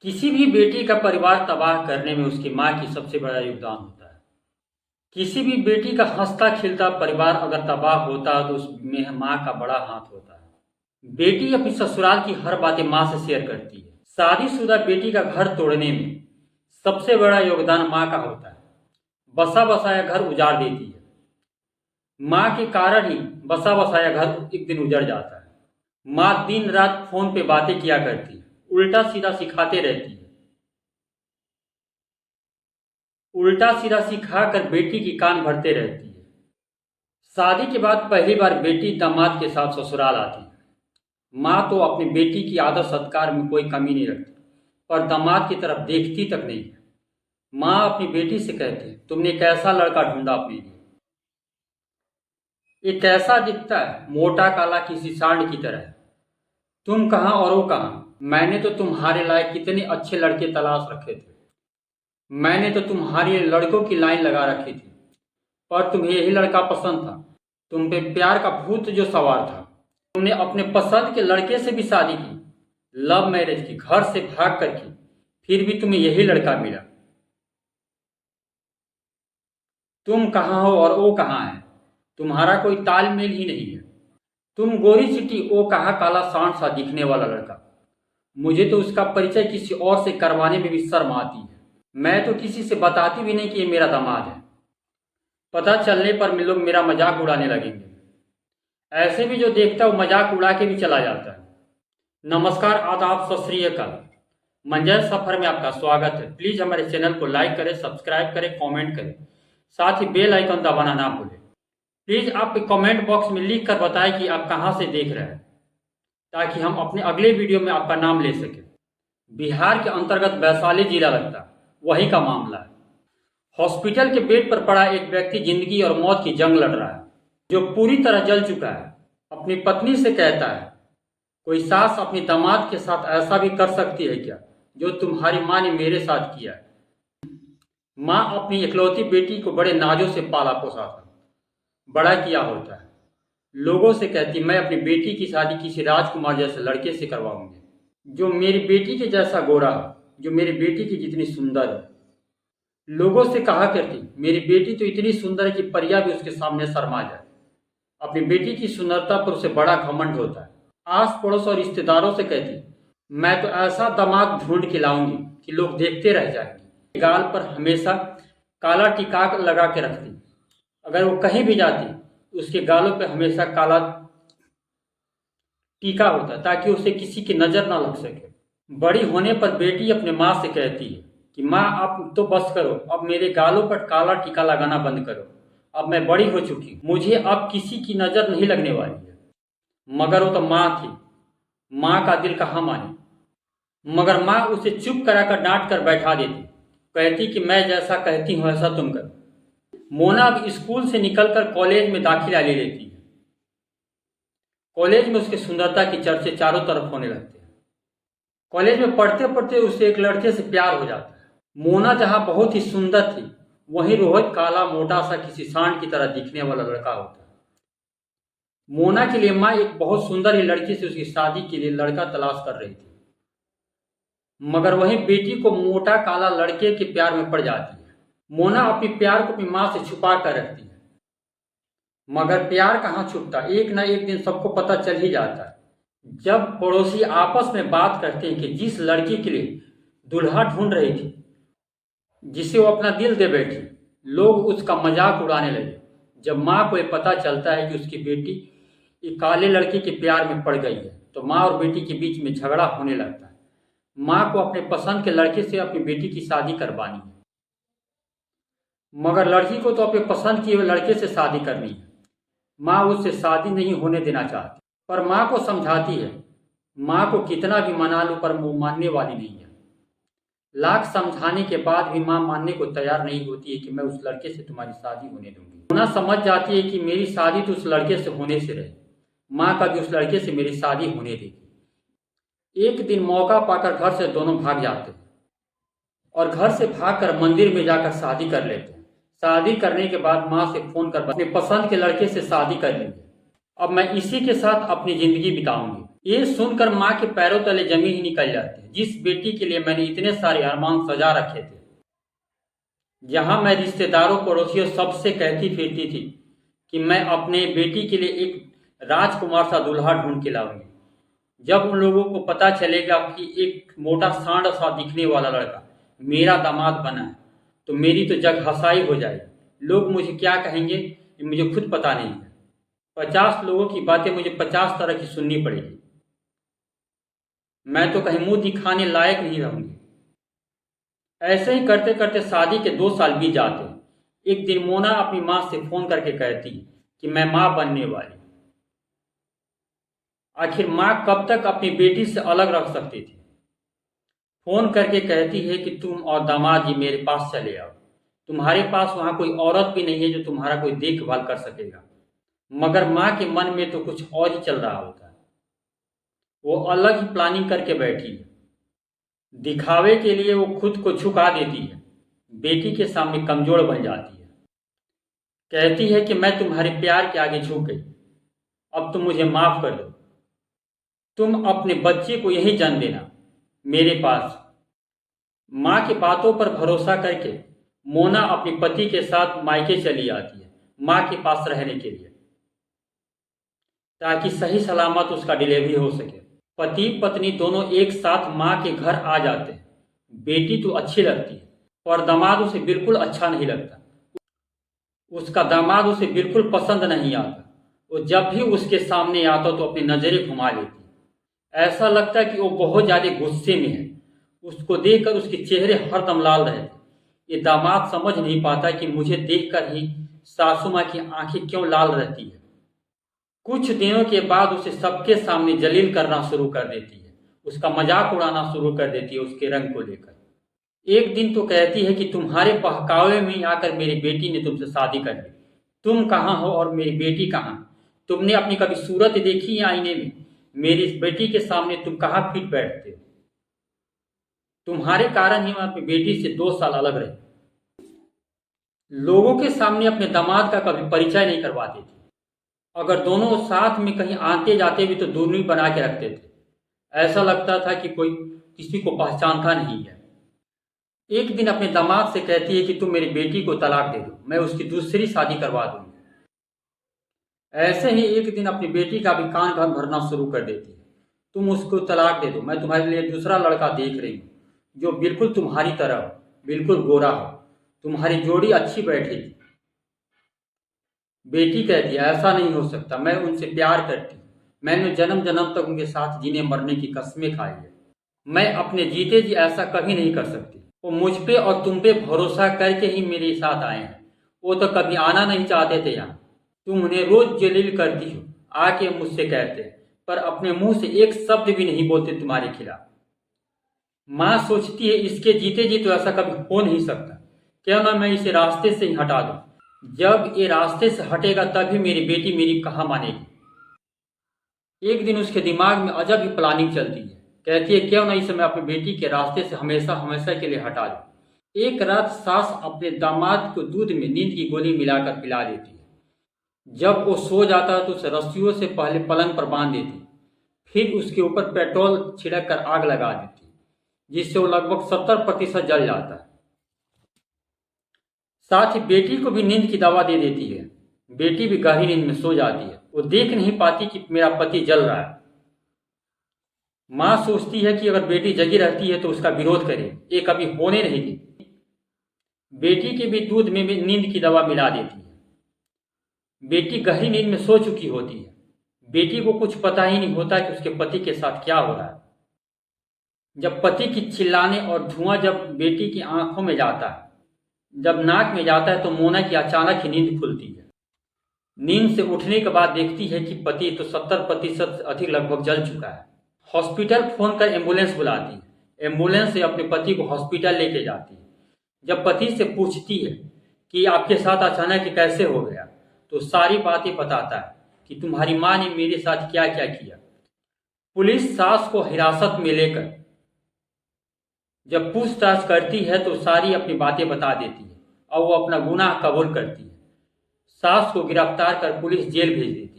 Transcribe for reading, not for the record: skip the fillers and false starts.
किसी भी बेटी का परिवार तबाह करने में उसकी माँ की सबसे बड़ा योगदान होता है। किसी भी बेटी का हंसता खिलता परिवार अगर तबाह होता है तो उसमें माँ का बड़ा हाथ होता है। बेटी अपनी ससुराल की हर बातें माँ से शेयर करती है। शादीशुदा बेटी का घर तोड़ने में सबसे बड़ा योगदान माँ का होता है। बसा बसाया घर उजाड़ देती है। माँ के कारण ही बसा बसाया घर एक दिन उजड़ जाता है। माँ दिन रात फोन पे बातें किया करती है, उल्टा सीधा सिखाते रहती है। उल्टा सीधा सिखाकर बेटी की कान भरते रहती है। शादी के बाद पहली बार बेटी दामाद के साथ ससुराल आती है। माँ तो अपनी बेटी की आदर सत्कार में कोई कमी नहीं रखती, पर दामाद की तरफ देखती तक नहीं है। माँ अपनी बेटी से कहती है, तुमने कैसा लड़का ढूंढा अपने लिए। ये कैसा दिखता है, मोटा काला किसी सांड की तरह है। तुम कहाँ और वो कहाँ। मैंने तो तुम्हारे लायक कितने अच्छे लड़के तलाश रखे थे। मैंने तो तुम्हारे लड़कों की लाइन लगा रखी थी, पर तुम्हें यही लड़का पसंद था। तुम पे प्यार का भूत जो सवार था। तुमने अपने पसंद के लड़के से भी शादी की, लव मैरिज की, घर से भाग कर की, फिर भी तुम्हें यही लड़का मिला। तुम कहाँ हो और वो कहाँ है। तुम्हारा कोई तालमेल ही नहीं है। तुम गोरी चिट्टी, वो कहाँ काला सांड सा दिखने वाला लड़का। मुझे तो उसका परिचय किसी और से करवाने में भी शर्म आती है। मैं तो किसी से बताती भी नहीं कि ये मेरा दामाद है। पता चलने पर लोग मेरा मजाक उड़ाने लगेंगे। ऐसे भी जो देखता है वो मजाक उड़ा के भी चला जाता है। नमस्कार, आदाब, सत श्री अकाल। मंजर सफर में आपका स्वागत है। प्लीज हमारे चैनल को लाइक करें, सब्सक्राइब करें, कमेंट करें, साथ ही बेल आइकन दबाना ना भूलें। प्लीज आप कमेंट बॉक्स में लिख कर बताएं कि आप कहां से देख रहे हैं, ताकि हम अपने अगले वीडियो में आपका नाम ले सकें। बिहार के अंतर्गत वैशाली जिला लगता है, वही का मामला है। हॉस्पिटल के बेड पर पड़ा एक व्यक्ति जिंदगी और मौत की जंग लड़ रहा है, जो पूरी तरह जल चुका है। अपनी पत्नी से कहता है, कोई सास अपनी दामाद के साथ ऐसा भी कर सकती है क्या, जो तुम्हारी माँ ने मेरे साथ किया है। माँ अपनी इकलौती बेटी को बड़े नाजों से पाला पोसा था, बड़ा किया होता है। लोगों से कहती, मैं अपनी बेटी की शादी किसी राजकुमार जैसे लड़के से करवाऊंगी, जो मेरी बेटी के जैसा गोरा है, जो मेरी बेटी की जितनी सुंदर है। लोगों से कहा करती, मेरी बेटी तो इतनी सुंदर है कि परिया भी उसके सामने शर्मा जाए। अपनी बेटी की सुंदरता पर उसे बड़ा घमंड होता है। आस पड़ोस और रिश्तेदारों से कहती, मैं तो ऐसा दामाद ढूंढ के लाऊंगी कि लोग देखते रह जाएंगे। गाल पर हमेशा काला टिका लगा के रखती। अगर वो कहीं भी जाती उसके गालों पे हमेशा काला टीका होता, ताकि उसे किसी की नजर ना लग सके। बड़ी होने पर बेटी अपने माँ से कहती है कि माँ आप तो बस करो, अब मेरे गालों पर काला टीका लगाना बंद करो। अब मैं बड़ी हो चुकी हूँ, मुझे अब किसी की नजर नहीं लगने वाली है। मगर वो तो माँ थी, माँ का दिल कहाँ माने। मगर माँ उसे चुप कराकर डांट कर बैठा देती, कहती कि मैं जैसा कहती हूँ ऐसा तुम करो। मोना अब स्कूल से निकलकर कॉलेज में दाखिला ले लेती है। कॉलेज में उसकी सुंदरता की चर्चे चारों तरफ होने लगते हैं। कॉलेज में पढ़ते पढ़ते उसे एक लड़के से प्यार हो जाता है। मोना जहां बहुत ही सुंदर थी, वहीं रोहित काला मोटा सा किसी सांड की तरह दिखने वाला लड़का होता है। मोना के लिए माँ एक बहुत सुंदर ही लड़की से उसकी शादी के लिए लड़का तलाश कर रही थी, मगर वहीं बेटी को मोटा काला लड़के के प्यार में पड़ जाती है। मोना अपने प्यार को अपनी माँ से छुपा कर रखती है, मगर प्यार कहाँ छुपता, एक ना एक दिन सबको पता चल ही जाता है। जब पड़ोसी आपस में बात करते हैं कि जिस लड़की के लिए दुल्हा ढूंढ रही थी, जिसे वो अपना दिल दे बैठी, लोग उसका मजाक उड़ाने लगे। जब माँ को ये पता चलता है कि उसकी बेटी एक काले लड़के के प्यार में पड़ गई है, तो माँ और बेटी के बीच में झगड़ा होने लगता है। माँ को अपने पसंद के लड़के से अपनी बेटी की शादी करवानी है, मगर लड़की को तो अपने पसंद किए हुए लड़के से शादी करनी है। माँ उससे शादी नहीं होने देना चाहती, पर माँ को समझाती है। माँ को कितना भी मना लूं, पर वो मानने वाली नहीं है। लाख समझाने के बाद भी माँ मानने को तैयार नहीं होती है कि मैं उस लड़के से तुम्हारी शादी होने दूंगी। मोना समझ जाती है कि मेरी शादी तो उस लड़के से होने से रहे, माँ का भी उस लड़के से मेरी शादी होने देगी। एक दिन मौका पाकर घर से दोनों भाग जाते हैं और घर से भागकर मंदिर में जाकर शादी कर लेते हैं। शादी करने के बाद माँ से फोन कर अपने पसंद के लड़के से शादी कर लेंगे, अब मैं इसी के साथ अपनी जिंदगी बिताऊंगी। ये सुनकर माँ के पैरों तले जमीन ही निकल जाती है। जिस बेटी के लिए मैंने इतने सारे अरमान सजा रखे थे, जहां मैं रिश्तेदारों पड़ोसियों सबसे कहती फिरती थी कि मैं अपने बेटी के लिए एक राजकुमार सा दूल्हा ढूंढ के लाऊंगी, जब उन लोगों को पता चलेगा कि एक मोटा सांड सा दिखने वाला लड़का मेरा दामाद बना है, तो मेरी तो जग हंसाई हो जाएगी। लोग मुझे क्या कहेंगे ये मुझे खुद पता नहीं है। 50 लोगों की बातें मुझे 50 तरह की सुननी पड़ेगी। मैं तो कहीं मुंह दिखाने लायक नहीं रहूंगी। ऐसे ही करते करते शादी के 2 साल बीत जाते हैं। एक दिन मोना अपनी माँ से फोन करके कहती कि मैं माँ बनने वाली। आखिर माँ कब तक अपनी बेटी से अलग रख सकती थी। फोन करके कहती है कि तुम और दामाद जी मेरे पास चले आओ। तुम्हारे पास वहां कोई औरत भी नहीं है जो तुम्हारा कोई देखभाल कर सकेगा। मगर माँ के मन में तो कुछ और ही चल रहा होता है। वो अलग ही प्लानिंग करके बैठी है। दिखावे के लिए वो खुद को झुका देती है, बेटी के सामने कमजोर बन जाती है। कहती है कि मैं तुम्हारे प्यार के आगे झुक गई, अब तुम मुझे माफ कर दो। तुम अपने बच्चे को यही जन्म देना मेरे पास। माँ की बातों पर भरोसा करके मोना अपने पति के साथ मायके चली आती है, माँ के पास रहने के लिए, ताकि सही सलामत उसका डिलीवरी हो सके। पति पत्नी दोनों एक साथ माँ के घर आ जाते हैं। बेटी तो अच्छी लगती है, और दामाद उसे बिल्कुल अच्छा नहीं लगता। उसका दामाद उसे बिल्कुल पसंद नहीं आता। वो जब भी उसके सामने आता तो अपनी नजरें घुमा लेती। ऐसा लगता है कि वो बहुत ज्यादा गुस्से में है। उसको देखकर उसके चेहरे हरदम लाल रहते। ये दामाद समझ नहीं पाता कि मुझे देखकर ही सासू माँ की आंखें क्यों लाल रहती है। कुछ दिनों के बाद उसे सबके सामने जलील करना शुरू कर देती है, उसका मजाक उड़ाना शुरू कर देती है उसके रंग को लेकर। एक दिन तो कहती है कि तुम्हारे बहकावे में आकर मेरी बेटी ने तुमसे शादी कर ली। तुम कहाँ हो और मेरी बेटी कहाँ? तुमने अपनी कभी सूरत देखी है आईने में? मेरी इस बेटी के सामने तुम कहाँ फिट बैठते हो? तुम्हारे कारण ही मैं अपनी बेटी से 2 साल अलग रही। लोगों के सामने अपने दामाद का कभी परिचय नहीं करवाती थी। अगर दोनों साथ में कहीं आते जाते भी तो दूरी बना के रखते थे। ऐसा लगता था कि कोई किसी को पहचानता नहीं है। एक दिन अपने दामाद से कहती है कि तुम मेरी बेटी को तलाक दे दो, मैं उसकी दूसरी शादी करवा दूंगी। ऐसे ही एक दिन अपनी बेटी का भी कान कान भरना शुरू कर देती है। तुम उसको तलाक दे दो, मैं तुम्हारे लिए दूसरा लड़का देख रही हूँ जो बिल्कुल तुम्हारी तरह हो, बिल्कुल गोरा हो, तुम्हारी जोड़ी अच्छी बैठेगी। बेटी कहती है ऐसा नहीं हो सकता, मैं उनसे प्यार करती हूँ। मैंने जन्म जन्म तक उनके साथ जीने मरने की कसमें खाई है। मैं अपने जीते जी ऐसा कभी नहीं कर सकती। वो मुझ पे और तुम पे भरोसा करके ही मेरे साथ आए हैं। वो तो कभी आना नहीं चाहते थे यहाँ। तुम उन्हें रोज जलील करती हो, आके मुझसे कहते हैं, पर अपने मुंह से एक शब्द भी नहीं बोलते तुम्हारे खिलाफ। माँ सोचती है इसके जीते जी तो ऐसा कभी हो नहीं सकता, क्यों ना मैं इसे रास्ते से ही हटा दूं। जब ये रास्ते से हटेगा तभी मेरी बेटी मेरी कहाँ मानेगी। एक दिन उसके दिमाग में अजब ही प्लानिंग चलती है। कहती है क्यों ना इसे मैं अपनी बेटी के रास्ते से हमेशा हमेशा के लिए हटा दूं। एक रात सास अपने दामाद को दूध में नींद की गोली मिलाकर पिला देती है। जब वो सो जाता है तो उसे रस्सियों से पहले पलंग पर बांध देती, फिर उसके ऊपर पेट्रोल छिड़क कर आग लगा देती, जिससे वो लगभग 70% जल जाता है। साथ ही बेटी को भी नींद की दवा दे देती है। बेटी भी गहरी नींद में सो जाती है। वो देख नहीं पाती कि मेरा पति जल रहा है। माँ सोचती है कि अगर बेटी जगी रहती है तो उसका विरोध करे, ये कभी होने नहीं देती। बेटी के भी दूध में भी नींद की दवा मिला देती है। बेटी गहरी नींद में सो चुकी होती है। बेटी को कुछ पता ही नहीं होता कि उसके पति के साथ क्या हो रहा है। जब पति की चिल्लाने और धुआं जब बेटी की आंखों में जाता है, जब नाक में जाता है, तो मोना की अचानक ही नींद खुलती है। नींद से उठने के बाद देखती है कि पति तो 70% अधिक लगभग जल चुका है। हॉस्पिटल फोन कर एम्बुलेंस बुलाती है। एम्बुलेंस से अपने पति को हॉस्पिटल लेके जाती है। जब पति से पूछती है कि आपके साथ अचानक कैसे हो गया, तो सारी बातें बताता है कि तुम्हारी माँ ने मेरे साथ क्या क्या किया। पुलिस सास को हिरासत में लेकर जब पूछताछ करती है तो सारी अपनी बातें बता देती है और वो अपना गुनाह कबूल करती है। सास को गिरफ्तार कर पुलिस जेल भेज देती है।